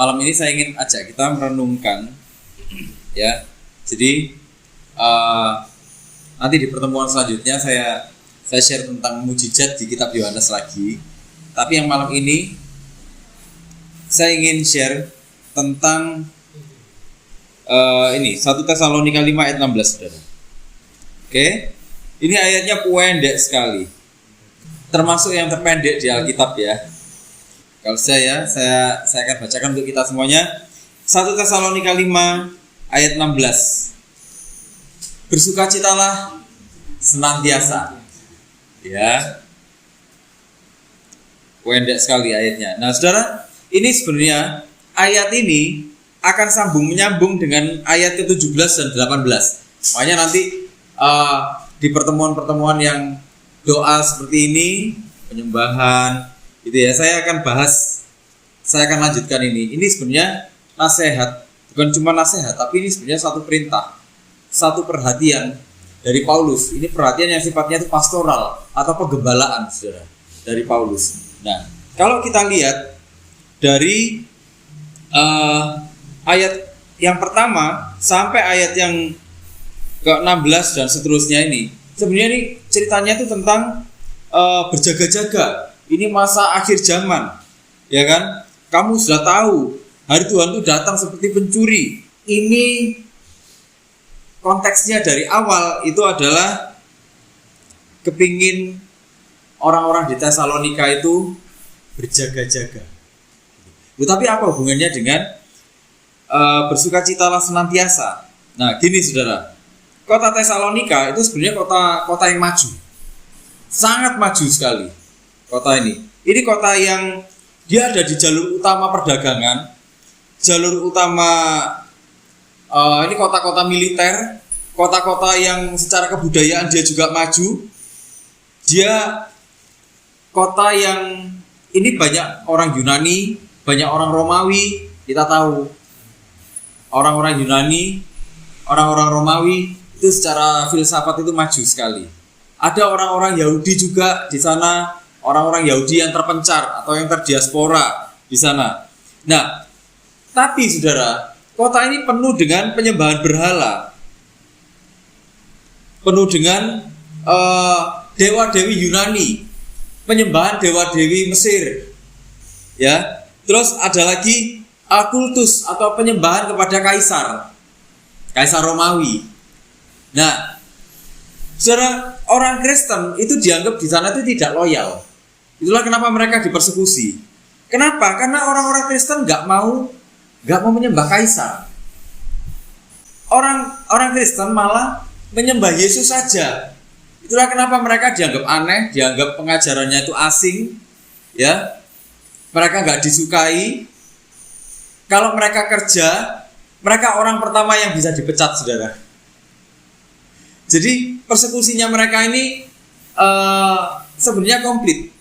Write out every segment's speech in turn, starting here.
malam ini saya ingin ajak kita merenungkan, ya. Jadi nanti di pertemuan selanjutnya saya share tentang mujizat di kitab Yohanes lagi. Tapi yang malam ini saya ingin share tentang ini 1 Tesalonika 5 ayat 16, Saudara. Oke. Ini ayatnya pendek sekali. Termasuk yang terpendek di Alkitab, ya. Kalau saya akan bacakan untuk kita semuanya. 1 Tesalonika 5 ayat 16. Bersukacitalah senantiasa. Ya. Pendek sekali ayatnya. Nah, Saudara, ini sebenarnya ayat ini akan menyambung dengan ayat ke-17 dan 18. Makanya nanti di pertemuan-pertemuan yang doa seperti ini, penyembahan, gitu ya, saya akan lanjutkan ini. Ini sebenarnya nasihat, bukan cuma nasihat, tapi ini sebenarnya satu perintah, satu perhatian dari Paulus. Ini perhatian yang sifatnya itu pastoral atau penggembalaan, Saudara, dari Paulus. Nah, kalau kita lihat dari ayat yang pertama sampai ayat yang ke-16 dan seterusnya ini, sebenarnya ini ceritanya itu tentang berjaga-jaga. Ini masa akhir zaman, ya kan? Kamu sudah tahu hari Tuhan itu datang seperti pencuri. Ini konteksnya dari awal itu adalah kepingin orang-orang di Tesalonika itu berjaga-jaga. Tapi apa hubungannya dengan bersukacitalah senantiasa? Nah, gini, Saudara. Kota Tesalonika itu sebenarnya kota yang maju. Sangat maju sekali kota ini. Ini kota yang dia ada di jalur utama perdagangan, jalur utama ini kota-kota militer, kota-kota yang secara kebudayaan dia juga maju. Dia kota yang ini banyak orang Yunani, banyak orang Romawi. Kita tahu orang-orang Yunani, orang-orang Romawi itu secara filsafat itu maju sekali. Ada orang-orang Yahudi juga di sana, orang-orang Yahudi yang terpencar atau yang terdiaspora di sana. Nah, tapi Saudara, kota ini penuh dengan penyembahan berhala, penuh dengan dewa-dewi Yunani, penyembahan dewa-dewi Mesir, ya. Terus ada lagi kultus atau penyembahan kepada kaisar Romawi. Nah, Saudara, orang Kristen itu dianggap di sana itu tidak loyal. Itulah kenapa mereka dipersekusi. Kenapa? Karena orang-orang Kristen nggak mau menyembah kaisar. Orang Kristen malah menyembah Yesus saja. Itulah kenapa mereka dianggap aneh, dianggap pengajarannya itu asing, ya. Mereka nggak disukai. Kalau mereka kerja, mereka orang pertama yang bisa dipecat, Saudara. Jadi persekusinya mereka ini sebenarnya komplit.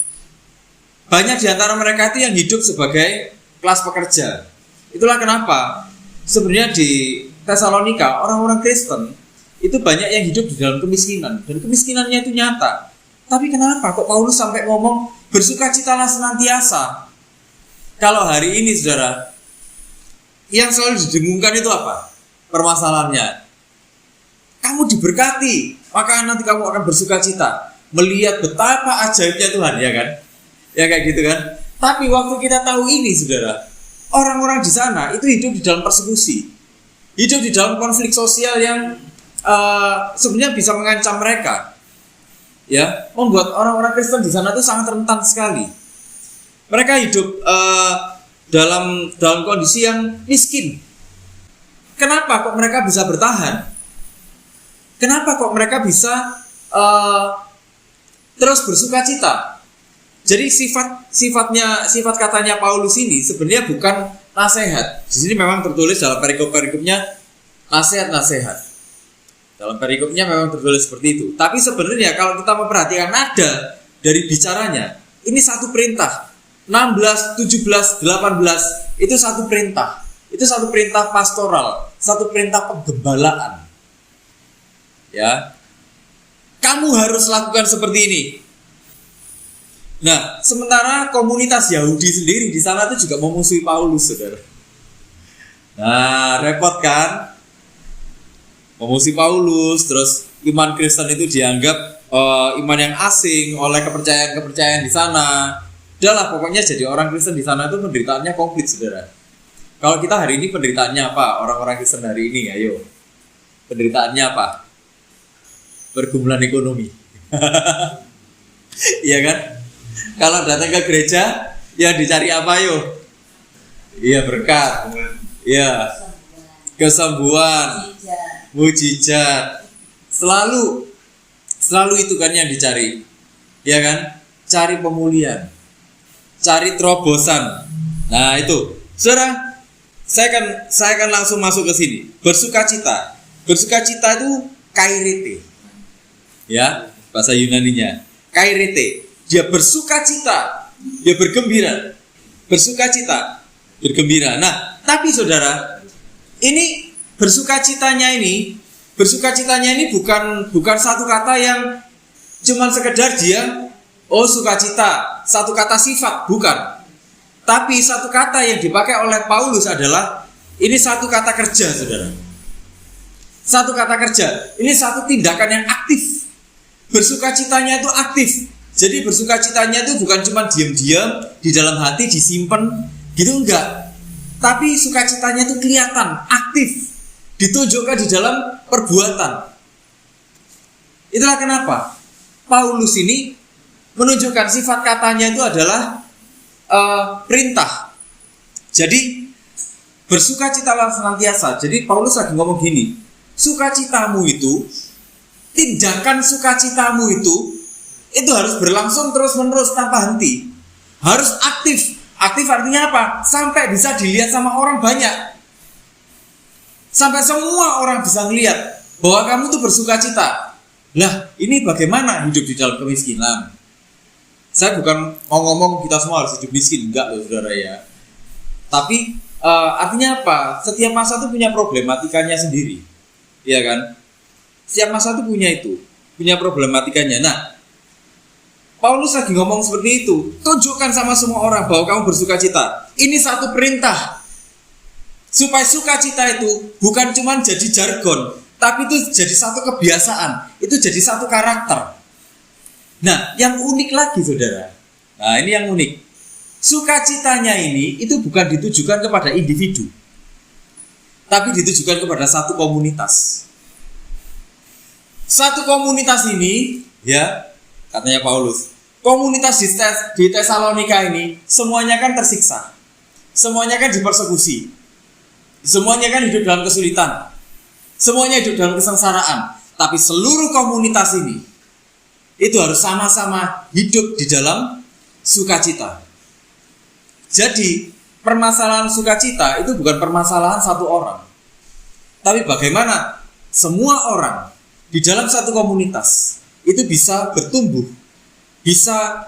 Banyak di antara mereka itu yang hidup sebagai kelas pekerja. Itulah kenapa sebenarnya di Tesalonika orang-orang Kristen itu banyak yang hidup di dalam kemiskinan, dan kemiskinannya itu nyata. Tapi kenapa kok Paulus sampai ngomong bersukacitalah senantiasa? Kalau hari ini, Saudara, yang selalu didengungkan itu apa? Permasalahannya, kamu diberkati, maka nanti kamu akan bersukacita melihat betapa ajaibnya Tuhan, ya kan? Ya kayak gitu kan? Tapi waktu kita tahu ini, Saudara, orang-orang di sana itu hidup di dalam persekusi, hidup di dalam konflik sosial yang sebenarnya bisa mengancam mereka, ya, membuat orang-orang Kristen di sana itu sangat rentan sekali. Mereka hidup dalam kondisi yang miskin. Kenapa kok mereka bisa bertahan? Kenapa kok mereka bisa terus bersukacita? Jadi sifat katanya Paulus ini sebenarnya bukan nasihat. Di sini memang tertulis dalam perikop-perikopnya nasihat-nasihat. Dalam perikopnya memang tertulis seperti itu. Tapi sebenarnya kalau kita memperhatikan nada dari bicaranya, ini satu perintah. 16, 17, 18 itu satu perintah. Itu satu perintah pastoral, satu perintah penggembalaan. Ya, kamu harus lakukan seperti ini. Nah, sementara komunitas Yahudi sendiri di sana itu juga memusuhi Paulus, Saudara. Nah, repot kan? Memusuhi Paulus, terus iman Kristen itu dianggap iman yang asing oleh kepercayaan-kepercayaan di sana. Udahlah, pokoknya jadi orang Kristen di sana itu penderitaannya komplit, saudara. Kalau kita hari ini penderitaannya apa? Orang-orang Kristen hari ini, ayo. Penderitaannya apa? Pergumulan ekonomi. Iya kan? Kalau datang ke gereja, yang dicari apa, ayo? Iya, berkat. Iya. Kesembuhan. Mujizat. Selalu itu kan yang dicari. Ya kan? Cari pemulihan. Cari terobosan. Nah, itu. Saudara, saya akan langsung masuk ke sini. Bersukacita. Bersukacita itu kairete. Ya, bahasa Yunaninya. Kairete. Dia bersukacita. Dia bergembira. Bersukacita, bergembira. Nah, tapi saudara, ini bersukacitanya ini bukan satu kata yang cuman sekedar dia sukacita, satu kata sifat, bukan. Tapi satu kata yang dipakai oleh Paulus adalah ini satu kata kerja, saudara. Satu kata kerja. Ini satu tindakan yang aktif. Bersukacitanya itu aktif. Jadi bersukacitanya itu bukan cuma diam-diam di dalam hati disimpan gitu, enggak. Tapi sukacitanya itu kelihatan, aktif, ditunjukkan di dalam perbuatan. Itulah kenapa Paulus ini menunjukkan sifat katanya itu adalah perintah. Jadi bersukacitalah senantiasa. Jadi Paulus lagi ngomong gini, sukacitamu itu, tindakan sukacitamu itu harus berlangsung terus-menerus tanpa henti. Harus aktif. Aktif artinya apa? Sampai bisa dilihat sama orang banyak. Sampai semua orang bisa melihat bahwa kamu tuh bersukacita. Lah, ini bagaimana hidup di dalam kemiskinan? Saya bukan mau ngomong kita semua harus hidup miskin, enggak loh saudara ya. Tapi artinya apa? Setiap masa tuh punya problematikanya sendiri. Iya kan? Setiap masa tuh punya problematikanya. Nah, Paulus lagi ngomong seperti itu. Tunjukkan sama semua orang bahwa kamu bersukacita. Ini satu perintah. Supaya sukacita itu bukan cuma jadi jargon, tapi itu jadi satu kebiasaan. Itu jadi satu karakter. Nah, yang unik lagi saudara. Nah, ini yang unik. Sukacitanya ini itu bukan ditujukan kepada individu, tapi ditujukan kepada satu komunitas. Satu komunitas ini, ya, katanya Paulus, komunitas di Tesalonika ini semuanya kan tersiksa, semuanya kan dipersekusi, semuanya kan hidup dalam kesulitan, semuanya hidup dalam kesengsaraan. Tapi seluruh komunitas ini itu harus sama-sama hidup di dalam sukacita. Jadi permasalahan sukacita itu bukan permasalahan satu orang, tapi bagaimana semua orang di dalam satu komunitas itu bisa bertumbuh, bisa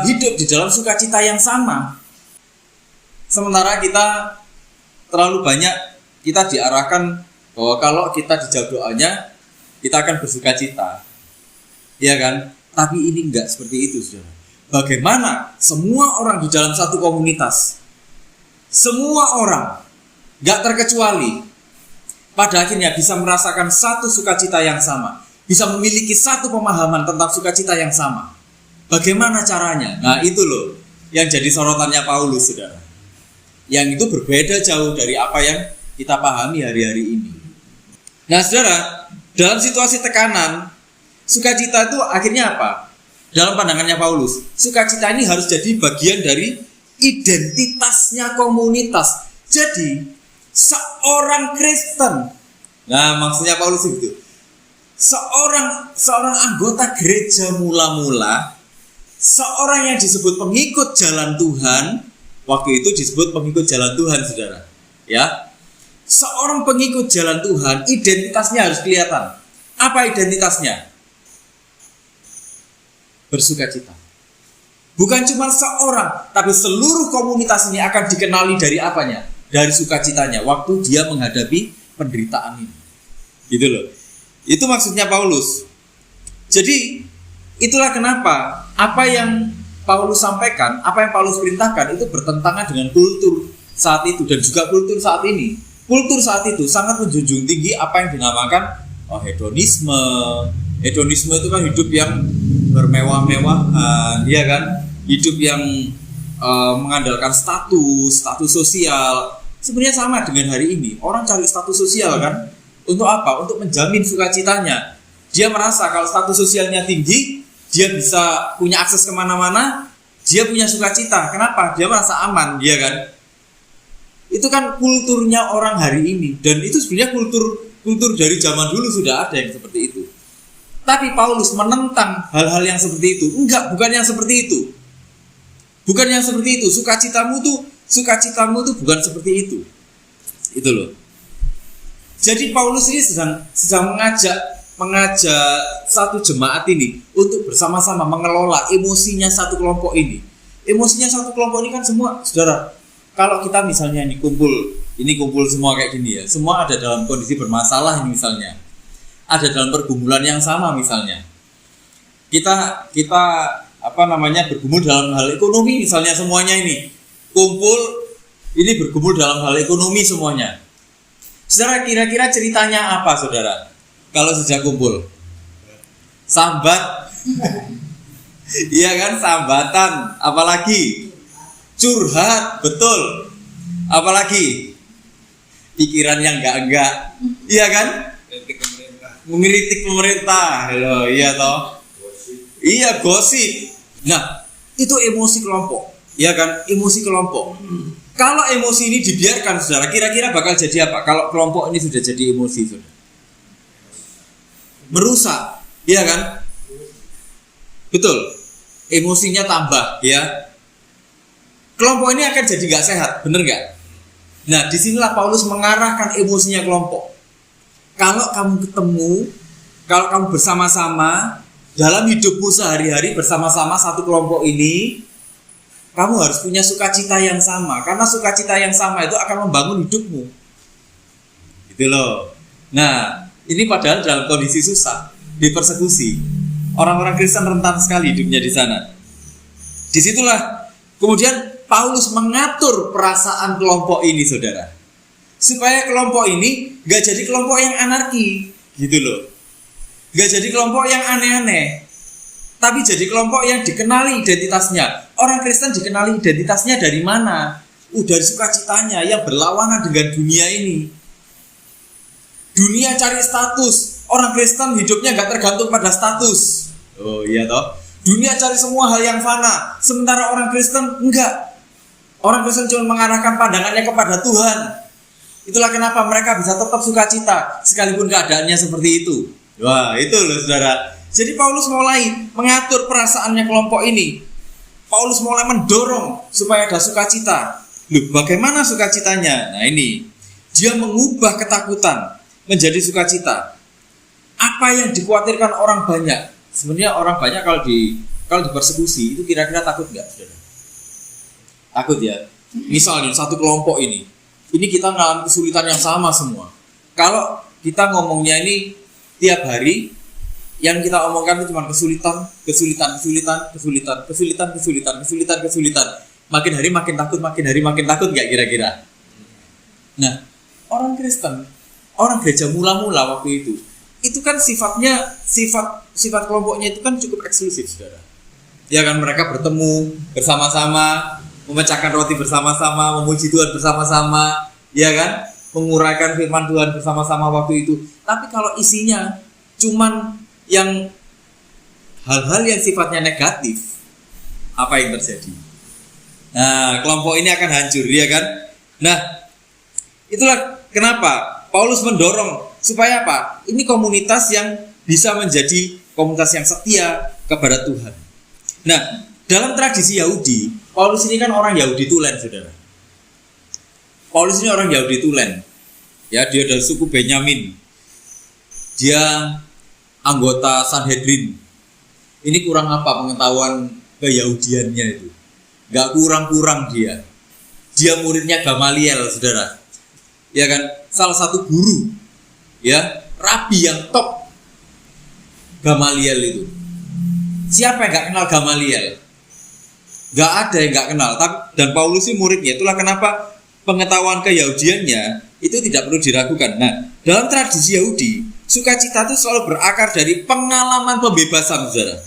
hidup di dalam sukacita yang sama. Sementara kita terlalu banyak kita diarahkan bahwa kalau kita dijawab doanya kita akan bersukacita, ya kan? Tapi ini enggak seperti itu, saudara. Bagaimana semua orang di dalam satu komunitas, semua orang, enggak terkecuali, pada akhirnya bisa merasakan satu sukacita yang sama, bisa memiliki satu pemahaman tentang sukacita yang sama. Bagaimana caranya? Nah, itu loh yang jadi sorotannya Paulus, saudara. Yang itu berbeda jauh dari apa yang kita pahami hari-hari ini. Nah, saudara, dalam situasi tekanan, sukacita itu akhirnya apa? Dalam pandangannya Paulus, sukacita ini harus jadi bagian dari identitasnya komunitas. Jadi, seorang Kristen, nah maksudnya Paulus itu, seorang anggota gereja mula-mula, seorang yang disebut pengikut jalan Tuhan, waktu itu disebut pengikut jalan Tuhan, saudara. Ya, seorang pengikut jalan Tuhan, identitasnya harus kelihatan. Apa identitasnya? Bersukacita. Bukan cuma seorang, tapi seluruh komunitas ini akan dikenali dari apanya? Dari sukacitanya waktu dia menghadapi penderitaan ini. Gitu loh. Itu maksudnya Paulus. Jadi itulah kenapa apa yang Paulus sampaikan, apa yang Paulus perintahkan itu bertentangan dengan kultur saat itu dan juga kultur saat ini. kultur saat itu sangat menjunjung tinggi apa yang dinamakan hedonisme. Hedonisme itu kan hidup yang bermewah-mewahan, ya kan? Hidup yang mengandalkan status sosial. Sebenarnya sama dengan hari ini. Orang cari status sosial kan? Untuk apa? Untuk menjamin sukacitanya. Dia merasa kalau status sosialnya tinggi, dia bisa punya akses kemana-mana, dia punya sukacita. Kenapa? Dia merasa aman, dia kan? Itu kan kulturnya orang hari ini. Dan itu sebenarnya kultur dari zaman dulu sudah ada yang seperti itu. Tapi Paulus menentang hal-hal yang seperti itu. Enggak, bukan yang seperti itu. Bukan yang seperti itu. Sukacitamu tuh bukan seperti itu. Itu loh. Jadi Paulus ini sedang mengajak satu jemaat ini untuk bersama-sama mengelola emosinya satu kelompok ini. Emosinya satu kelompok ini kan semua, saudara. Kalau kita misalnya kumpul semua kayak gini ya. Semua ada dalam kondisi bermasalah ini misalnya. Ada dalam pergumulan yang sama misalnya. Kita bergumul dalam hal ekonomi misalnya, semuanya ini kumpul ini bergumul dalam hal ekonomi semuanya. Saudara, kira-kira ceritanya apa, saudara? Kalau sejak kumpul sambat. Iya kan, sambatan. Apalagi curhat, betul. Apalagi pikiran yang enggak. Iya kan? Mengkritik pemerintah. Loh, iya toh? Iya, gosip. Nah, itu emosi kelompok. Iya kan? Emosi kelompok. Kalau emosi ini dibiarkan, saudara, kira-kira bakal jadi apa? Kalau kelompok ini sudah jadi emosi, saudara, merusak, iya kan? Betul. Emosinya tambah, ya. Kelompok ini akan jadi gak sehat, bener gak? Nah, disinilah Paulus mengarahkan emosinya kelompok. Kalau kamu bersama-sama dalam hidupmu sehari-hari bersama-sama satu kelompok ini, kamu harus punya sukacita yang sama. Karena sukacita yang sama itu akan membangun hidupmu. Gitu loh. Nah, ini padahal dalam kondisi susah, dipersekusi. Orang-orang Kristen rentan sekali hidupnya di sana. Disitulah kemudian Paulus mengatur perasaan kelompok ini, saudara, supaya kelompok ini gak jadi kelompok yang anarki, gitu loh. Gak jadi kelompok yang aneh-aneh, tapi jadi kelompok yang dikenali identitasnya. Orang Kristen dikenali identitasnya dari mana? Dari sukacitanya yang berlawanan dengan dunia ini. Dunia cari status, orang Kristen hidupnya gak tergantung pada status. Oh iya toh. Dunia cari semua hal yang fana, sementara orang Kristen enggak. Orang Kristen cuma mengarahkan pandangannya kepada Tuhan. Itulah kenapa mereka bisa tetap sukacita sekalipun keadaannya seperti itu. Wah, itu loh, saudara. Jadi Paulus mulai mengatur perasaannya kelompok ini. Paulus mulai mendorong supaya ada sukacita. Loh, bagaimana sukacitanya? Nah ini, dia mengubah ketakutan menjadi sukacita. Apa yang dikhawatirkan orang banyak? Sebenarnya orang banyak kalau dipersekusi itu kira-kira takut nggak, saudara? Takut ya. Misalnya satu kelompok ini kita mengalami kesulitan yang sama semua. Kalau kita ngomongnya ini tiap hari, yang kita omongkan itu cuma kesulitan. Makin hari makin takut nggak kira-kira? Nah, orang Kristen, orang gereja mula-mula waktu itu kan sifat kelompoknya itu kan cukup eksklusif, saudara. Ya kan, mereka bertemu bersama-sama, memecahkan roti bersama-sama, memuji Tuhan bersama-sama, ya kan, menguraikan firman Tuhan bersama-sama waktu itu. Tapi kalau isinya cuman yang hal-hal yang sifatnya negatif, apa yang terjadi? Nah, kelompok ini akan hancur, ya kan? Nah, itulah kenapa Paulus mendorong supaya apa? Ini komunitas yang bisa menjadi komunitas yang setia kepada Tuhan. Nah, dalam tradisi Yahudi, Paulus ini kan orang Yahudi Tulen, saudara. Paulus ini orang Yahudi Tulen. Ya, dia dari suku Benyamin. Dia anggota Sanhedrin. Ini kurang apa pengetahuan keyahudiannya itu? Gak kurang-kurang dia. Dia muridnya Gamaliel, saudara. Ya kan, salah satu guru, ya, rabi yang top. Gamaliel itu. Siapa yang gak kenal Gamaliel? Gak ada yang gak kenal. Dan Paulus ini muridnya. Itulah kenapa pengetahuan keyahudiannya itu tidak perlu diragukan. Nah, dalam tradisi Yahudi, sukacita itu selalu berakar dari pengalaman pembebasan, saudara.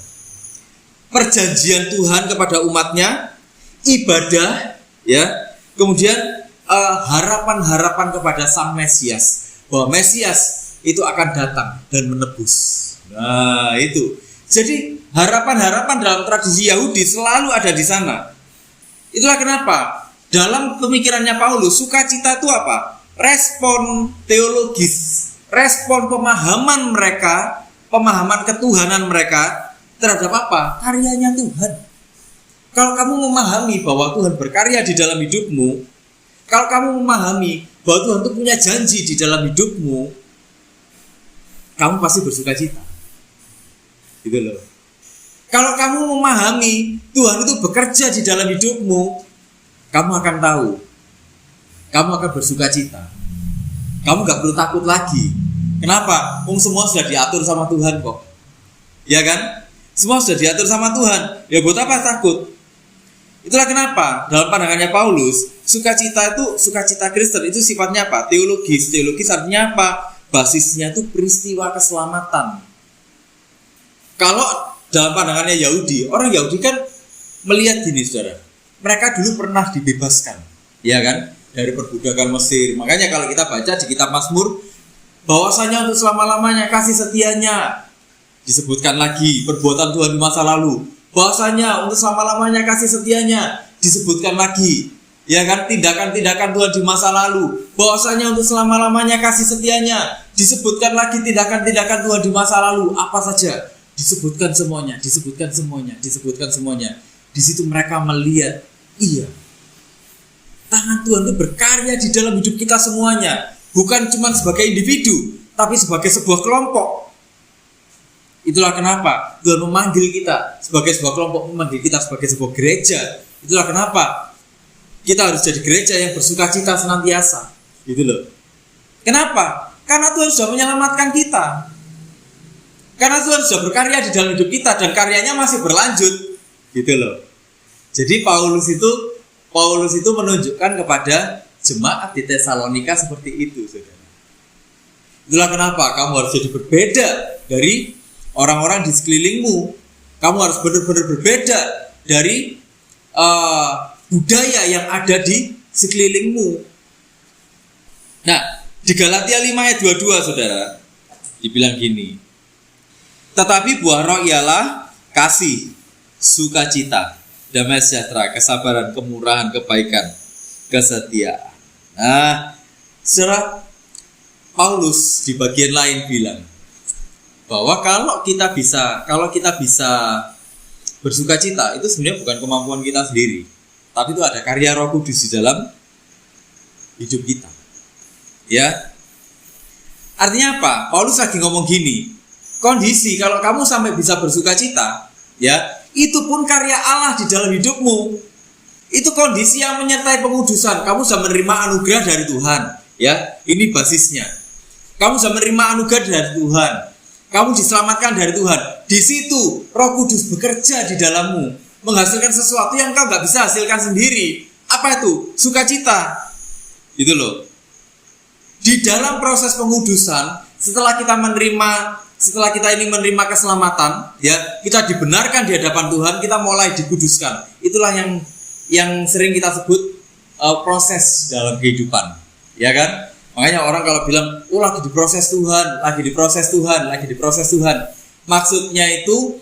Perjanjian Tuhan kepada umatnya, ibadah, ya, kemudian harapan-harapan kepada Sang Mesias, bahwa Mesias itu akan datang dan menebus. Nah, itu. Jadi harapan-harapan dalam tradisi Yahudi selalu ada di sana. Itulah kenapa dalam pemikirannya Paulus, sukacita itu apa? Respon teologis, respon pemahaman mereka, pemahaman ketuhanan mereka terhadap apa? Karyanya Tuhan. Kalau kamu memahami bahwa Tuhan berkarya di dalam hidupmu, kalau kamu memahami bahwa Tuhan itu punya janji di dalam hidupmu, kamu pasti bersukacita. Gitu loh. Kalau kamu memahami Tuhan itu bekerja di dalam hidupmu, kamu akan tahu, kamu akan bersukacita. Kamu gak perlu takut lagi. Kenapa? Semua sudah diatur sama Tuhan kok. Ya kan? Semua sudah diatur sama Tuhan. Ya buat apa takut? Itulah kenapa dalam pandangannya Paulus, sukacita itu, sukacita Kristen itu sifatnya apa? Teologis. Teologis artinya apa? Basisnya itu peristiwa keselamatan. Kalau dalam pandangannya Yahudi, orang Yahudi kan melihat gini, saudara. Mereka dulu pernah dibebaskan, ya kan, dari perbudakan Mesir. Makanya kalau kita baca di kitab Mazmur, bahwasanya untuk selama-lamanya kasih setianya, disebutkan lagi perbuatan Tuhan di masa lalu. Bahwasanya untuk selama-lamanya kasih setianya, disebutkan lagi, ya kan, tindakan-tindakan Tuhan di masa lalu. Bahwasanya untuk selama-lamanya kasih setianya, disebutkan lagi tindakan-tindakan Tuhan di masa lalu. Apa saja? Disebutkan semuanya, disebutkan semuanya, disebutkan semuanya. Di situ mereka melihat, iya, tangan Tuhan itu berkarya di dalam hidup kita semuanya. Bukan cuma sebagai individu, tapi sebagai sebuah kelompok. Itulah kenapa Tuhan memanggil kita sebagai sebuah kelompok, memanggil kita sebagai sebuah gereja. Itulah kenapa kita harus jadi gereja yang bersukacita senantiasa. Gitu loh. Kenapa? Karena Tuhan sudah menyelamatkan kita. Karena Tuhan sudah berkarya di dalam hidup kita dan karyanya masih berlanjut, gitu loh. Jadi Paulus itu menunjukkan kepada jemaat di Tesalonika seperti itu, saudara. Itulah kenapa kamu harus jadi berbeda dari orang-orang di sekelilingmu. Kamu harus benar-benar berbeda dari budaya yang ada di sekelilingmu. Nah, di Galatia 5 ayat 22, saudara, dibilang gini. Tetapi buah roh ialah kasih, sukacita, damai sejahtera, kesabaran, kemurahan, kebaikan, kesetiaan. Nah, saudara, Paulus di bagian lain bilang bahwa kalau kita bisa bersukacita, itu sebenarnya bukan kemampuan kita sendiri, tapi itu ada karya Roh Kudus di dalam hidup kita. Ya. Artinya apa? Paulus lagi ngomong gini, kondisi kalau kamu sampai bisa bersukacita, ya, itu pun karya Allah di dalam hidupmu. Itu kondisi yang menyertai pengudusan. Kamu sudah menerima anugerah dari Tuhan, ya. Ini basisnya. Kamu sudah menerima anugerah dari Tuhan. Kamu diselamatkan dari Tuhan. Di situ Roh Kudus bekerja di dalammu, menghasilkan sesuatu yang kau nggak bisa hasilkan sendiri. Apa itu? Sukacita. Itu loh. Di dalam proses pengudusan, setelah kita ini menerima keselamatan, ya, kita dibenarkan di hadapan Tuhan, kita mulai dikuduskan. Itulah yang sering kita sebut proses dalam kehidupan, ya kan? Makanya orang kalau bilang, lagi diproses Tuhan, lagi diproses Tuhan, lagi diproses Tuhan. Maksudnya itu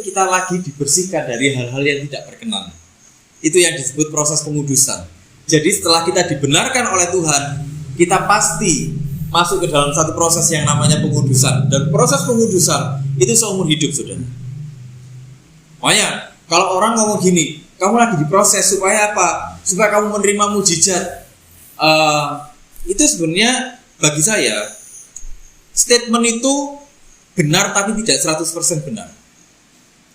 kita lagi dibersihkan dari hal-hal yang tidak berkenan. Itu yang disebut proses pengudusan. Jadi setelah kita dibenarkan oleh Tuhan, kita pasti masuk ke dalam satu proses yang namanya pengudusan. Dan proses pengudusan itu seumur hidup, saudara. Makanya kalau orang ngomong gini, kamu lagi diproses supaya apa? Supaya kamu menerima mujizat. Itu sebenarnya bagi saya statement itu benar tapi tidak 100% benar.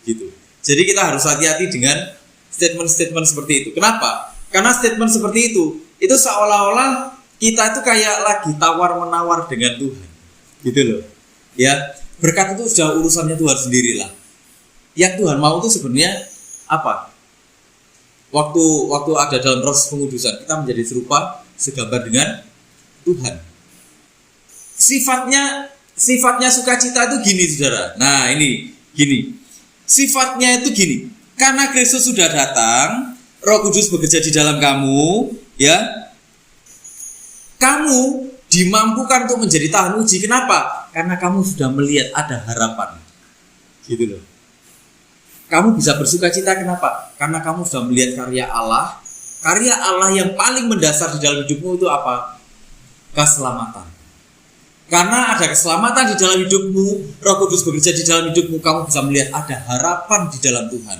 Gitu. Jadi kita harus hati-hati dengan statement-statement seperti itu. Kenapa? Karena statement seperti itu seolah-olah kita itu kayak lagi tawar-menawar dengan Tuhan. Gitu loh. Ya, berkat itu sudah urusannya Tuhan sendirilah. Yang Tuhan mau itu sebenarnya apa? Waktu ada dalam proses pengudusan, kita menjadi serupa segambar dengan Tuhan. Sifatnya sukacita itu gini, saudara. Nah, ini gini. Sifatnya itu gini. Karena Kristus sudah datang, Roh Kudus bekerja di dalam kamu, ya. Kamu dimampukan untuk menjadi tahan uji. Kenapa? Karena kamu sudah melihat ada harapan. Gitu loh. Kamu bisa bersukacita kenapa? Karena kamu sudah melihat karya Allah. Karya Allah yang paling mendasar di dalam hidupmu itu apa? Keselamatan. Karena ada keselamatan di dalam hidupmu, Roh Kudus bekerja di dalam hidupmu, kamu bisa melihat ada harapan di dalam Tuhan.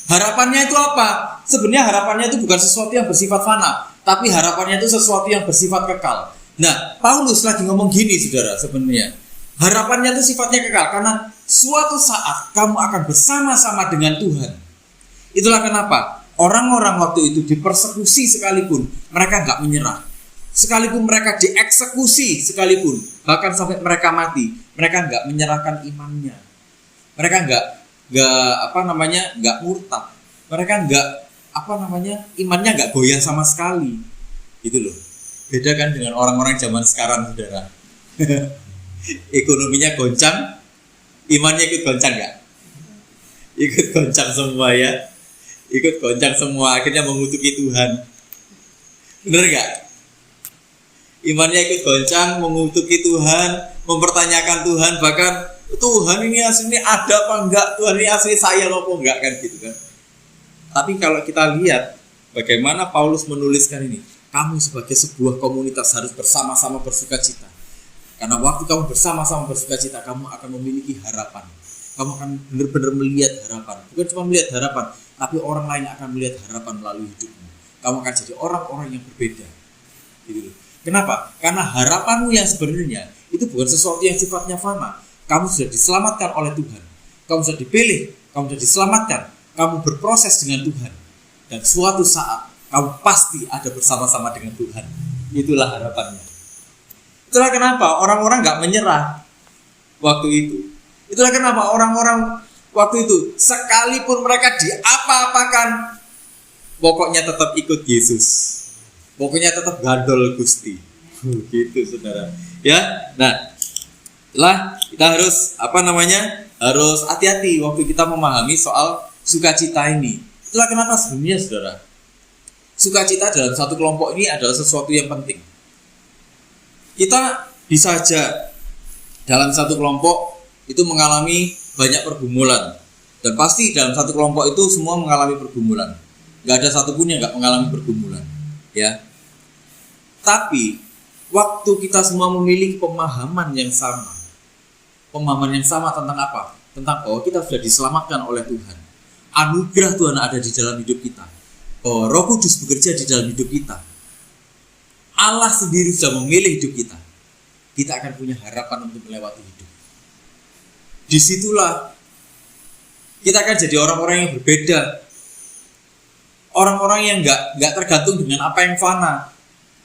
Harapannya itu apa? Sebenarnya harapannya itu bukan sesuatu yang bersifat fana, tapi harapannya itu sesuatu yang bersifat kekal. Nah, Paulus lagi ngomong gini, saudara, sebenarnya. Harapannya itu sifatnya kekal, karena suatu saat kamu akan bersama-sama dengan Tuhan. Itulah kenapa orang-orang waktu itu dipersekusi sekalipun, mereka nggak menyerah. Sekalipun mereka dieksekusi sekalipun, bahkan sampai mereka mati, mereka nggak menyerahkan imannya. Mereka nggak murtad. Mereka imannya nggak goyah sama sekali. Gitu loh. Beda kan dengan orang-orang zaman sekarang, saudara. Ekonominya goncang, imannya ikut goncang nggak? Ikut goncang semua, ya. Ikut goncang semua, akhirnya mengutuki Tuhan. Bener nggak? Imannya ikut goncang, mengutuki Tuhan, mempertanyakan Tuhan, bahkan Tuhan ini asli ada apa enggak, Tuhan ini asli saya apa enggak, kan gitu kan. Tapi kalau kita lihat bagaimana Paulus menuliskan ini, kamu sebagai sebuah komunitas harus bersama-sama bersukacita. Karena waktu kamu bersama-sama bersukacita, kamu akan memiliki harapan. Kamu akan benar-benar melihat harapan. Bukan cuma melihat harapan, tapi orang lain akan melihat harapan melalui hidupmu. Kamu akan jadi orang-orang yang berbeda. Gitu. Kenapa? Karena harapanmu yang sebenarnya itu bukan sesuatu yang sifatnya fana. Kamu sudah diselamatkan oleh Tuhan. Kamu sudah dipilih, kamu sudah diselamatkan. Kamu berproses dengan Tuhan. Dan suatu saat kamu pasti ada bersama-sama dengan Tuhan. Itulah harapannya. Itulah kenapa orang-orang gak menyerah waktu itu. Itulah kenapa orang-orang waktu itu sekalipun mereka diapa-apakan, pokoknya tetap ikut Yesus. Pokoknya tetap gandol Gusti. Gitu, saudara. Ya, nah, kita harus harus hati-hati waktu kita memahami soal sukacita ini. Itulah kenapa sebenarnya, saudara, sukacita dalam satu kelompok ini adalah sesuatu yang penting. Kita bisa saja dalam satu kelompok itu mengalami banyak pergumulan, dan pasti dalam satu kelompok itu semua mengalami pergumulan. Gak ada satupun yang gak mengalami pergumulan, ya. Tapi waktu kita semua memiliki pemahaman yang sama tentang apa? Tentang kita sudah diselamatkan oleh Tuhan. Anugerah Tuhan ada di dalam hidup kita. Roh Kudus bekerja di dalam hidup kita. Allah sendiri sudah memilih hidup kita. Kita akan punya harapan untuk melewati hidup. Disitulah kita akan jadi orang-orang yang berbeda. Orang-orang yang nggak tergantung dengan apa yang fana.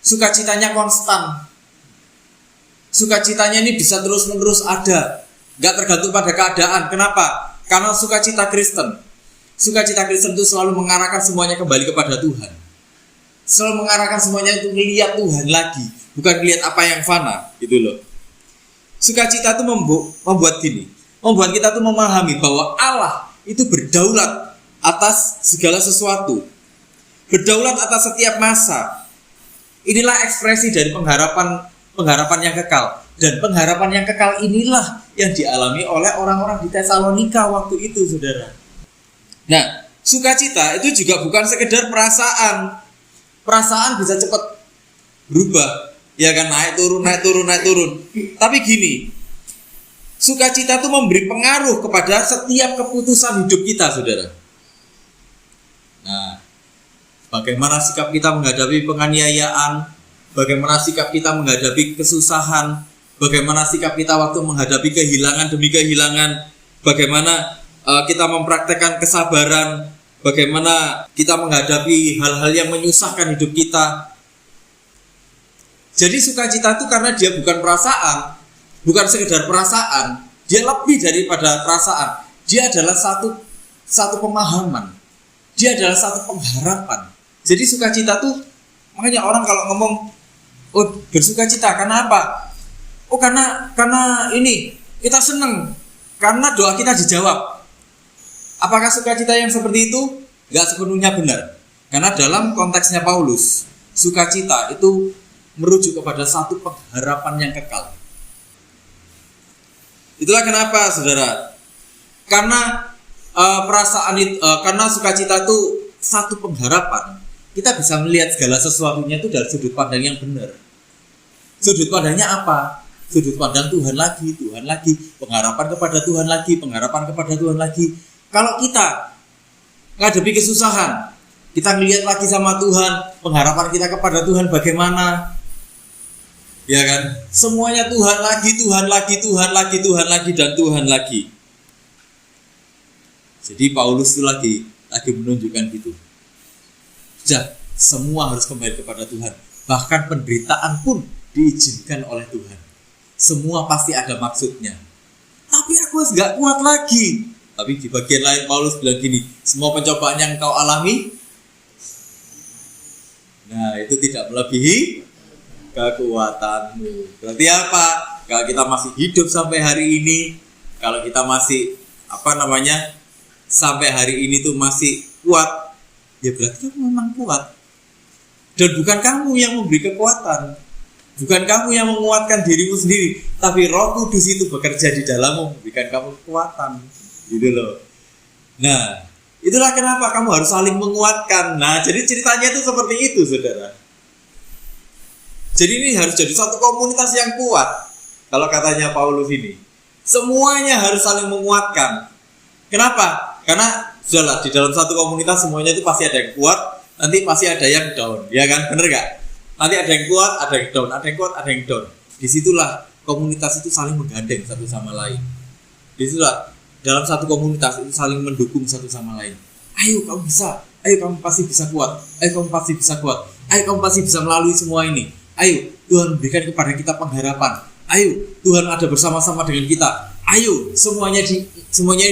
Sukacitanya konstan. Sukacitanya ini bisa terus-menerus ada. Gak tergantung pada keadaan. Kenapa? Karena sukacita Kristen. Sukacita Kristen itu selalu mengarahkan semuanya kembali kepada Tuhan. Selalu mengarahkan semuanya untuk melihat Tuhan lagi. Bukan melihat apa yang fana. Gitu loh. Sukacita itu membuat gini. Membuat kita tuh memahami bahwa Allah itu berdaulat atas segala sesuatu. Berdaulat atas setiap masa. Inilah ekspresi dari pengharapan yang kekal. Dan pengharapan yang kekal inilah yang dialami oleh orang-orang di Tesalonika waktu itu, saudara. Nah, sukacita itu juga bukan sekedar perasaan. Perasaan bisa cepat berubah, ya kan, naik turun. Tapi gini, sukacita itu memberi pengaruh kepada setiap keputusan hidup kita, saudara. Nah, bagaimana sikap kita menghadapi penganiayaan, bagaimana sikap kita menghadapi kesusahan, bagaimana sikap kita waktu menghadapi kehilangan demi kehilangan, bagaimana kita mempraktekkan kesabaran, bagaimana kita menghadapi hal-hal yang menyusahkan hidup kita. Jadi sukacita itu karena dia bukan perasaan, bukan sekedar perasaan, dia lebih daripada perasaan. Dia adalah satu pemahaman, dia adalah satu pengharapan. Jadi sukacita tuh, makanya orang kalau ngomong, Oh, bersukacita karena apa? Oh, karena ini kita senang karena doa kita dijawab. Apakah sukacita yang seperti itu? Gak sepenuhnya benar. Karena dalam konteksnya Paulus, sukacita itu merujuk kepada satu pengharapan yang kekal. Itulah kenapa, saudara. Karena karena sukacita itu satu pengharapan, kita bisa melihat segala sesuatunya itu dari sudut pandang yang benar. Sudut pandangnya apa? Sudut pandang Tuhan lagi, pengharapan kepada Tuhan lagi, pengharapan kepada Tuhan lagi. Kalau kita ngadepi kesusahan, kita ngelihat lagi sama Tuhan, pengharapan kita kepada Tuhan bagaimana? Ya kan? Semuanya Tuhan lagi, dan Tuhan lagi. Jadi Paulus itu lagi menunjukkan gitu. Sudah, semua harus kembali kepada Tuhan. Bahkan penderitaan pun diizinkan oleh Tuhan. Semua pasti ada maksudnya. Tapi aku gak kuat lagi. Tapi di bagian lain Paulus bilang gini, semua pencobaan yang kau alami, nah itu tidak melebihi kekuatanmu. Berarti apa? Kalau kita masih hidup sampai hari ini, kalau kita masih sampai hari ini tuh masih kuat, ya berarti kamu memang kuat. Dan bukan kamu yang memberi kekuatan, bukan kamu yang menguatkan dirimu sendiri, tapi Roh Kudus itu bekerja di dalammu, memberikan kamu kekuatan, gitu loh. Nah, itulah kenapa kamu harus saling menguatkan. Nah, jadi ceritanya itu seperti itu, saudara. Jadi ini harus jadi satu komunitas yang kuat. Kalau katanya Paulus ini, semuanya harus saling menguatkan. Kenapa? Karena sudahlah, di dalam satu komunitas semuanya itu pasti ada yang kuat, nanti pasti ada yang down, ya kan? Bener gak? Nanti ada yang kuat, ada yang down, ada yang kuat, ada yang down. Disitulah komunitas itu saling menggandeng satu sama lain. Disitulah dalam satu komunitas itu saling mendukung satu sama lain. Ayo kamu bisa, ayo kamu pasti bisa kuat, ayo kamu pasti bisa kuat, ayo kamu pasti bisa melalui semua ini. Ayo Tuhan berikan kepada kita pengharapan. Ayo Tuhan ada bersama-sama dengan kita. Ayo semuanya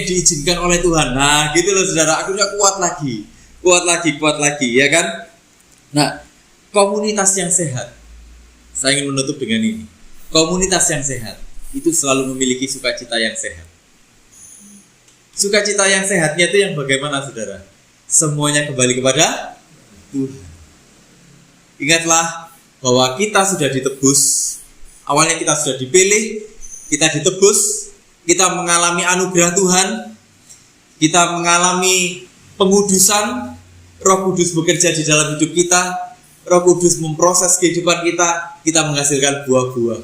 diizinkan oleh Tuhan. Nah gitu loh saudara, akhirnya kuat lagi, ya kan? Nah, komunitas yang sehat, saya ingin menutup dengan ini. Komunitas yang sehat itu selalu memiliki sukacita yang sehat. Sukacita yang sehatnya itu yang bagaimana, saudara? Semuanya kembali kepada Tuhan. Ingatlah bahwa kita sudah ditebus. Awalnya kita sudah dipilih, kita ditebus, kita mengalami anugerah Tuhan, kita mengalami pengudusan, Roh Kudus bekerja di dalam hidup kita, Roh Kudus memproses kehidupan kita menghasilkan buah-buah.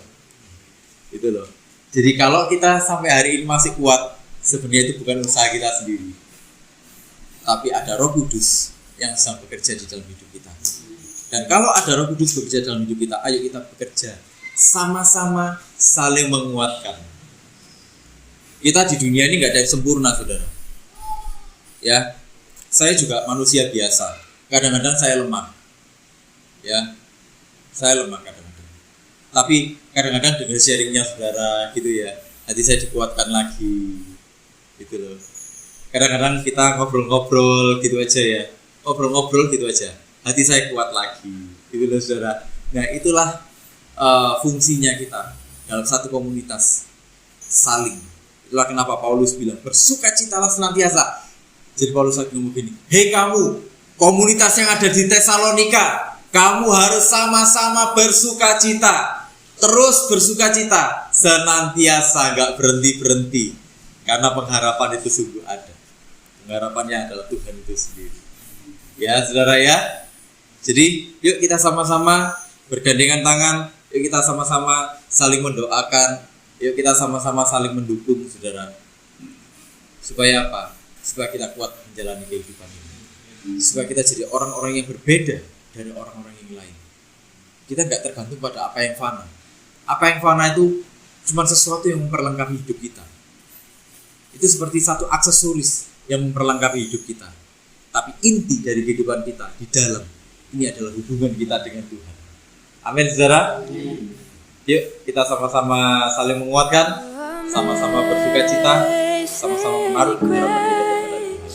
Gitu loh. Jadi kalau kita sampai hari ini masih kuat, sebenarnya itu bukan usaha kita sendiri, tapi ada Roh Kudus yang sedang bekerja di dalam hidup kita. Dan kalau ada Roh Kudus bekerja dalam hidup kita, ayo kita bekerja sama-sama saling menguatkan. Kita di dunia ini nggak ada yang sempurna, saudara. Ya, saya juga manusia biasa. Kadang-kadang saya lemah. Ya, saya lemah kadang-kadang. Tapi kadang-kadang dengan sharingnya saudara gitu ya, hati saya dikuatkan lagi. Gitu loh. Kadang-kadang kita ngobrol-ngobrol gitu aja ya, hati saya kuat lagi, gitu loh saudara. Nah itulah fungsinya kita dalam satu komunitas, saling. Itulah kenapa Paulus bilang bersukacitalah senantiasa. Jadi Paulus lagi ngomong gini, hei kamu komunitas yang ada di Tesalonika, kamu harus sama-sama bersukacita, terus bersukacita, senantiasa, gak berhenti-berhenti, karena pengharapan itu sungguh ada. Pengharapannya adalah Tuhan itu sendiri. Ya saudara ya. Jadi yuk kita sama-sama bergandengan tangan, yuk kita sama-sama saling mendoakan, yuk kita sama-sama saling mendukung saudara. Supaya apa? Supaya kita kuat menjalani kehidupan ini. Supaya kita jadi orang-orang yang berbeda dari orang-orang yang lain. Kita gak tergantung pada apa yang fana. Apa yang fana itu cuma sesuatu yang memperlengkapi hidup kita. Itu seperti satu aksesoris yang memperlengkapi hidup kita. Tapi inti dari kehidupan kita di dalam ini adalah hubungan kita dengan Tuhan. Amin saudara. Yuk kita sama-sama saling menguatkan, sama-sama bersukacita, sama-sama menaruh pengharapan kita kepada Tuhan.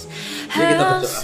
Yuk kita berdoa.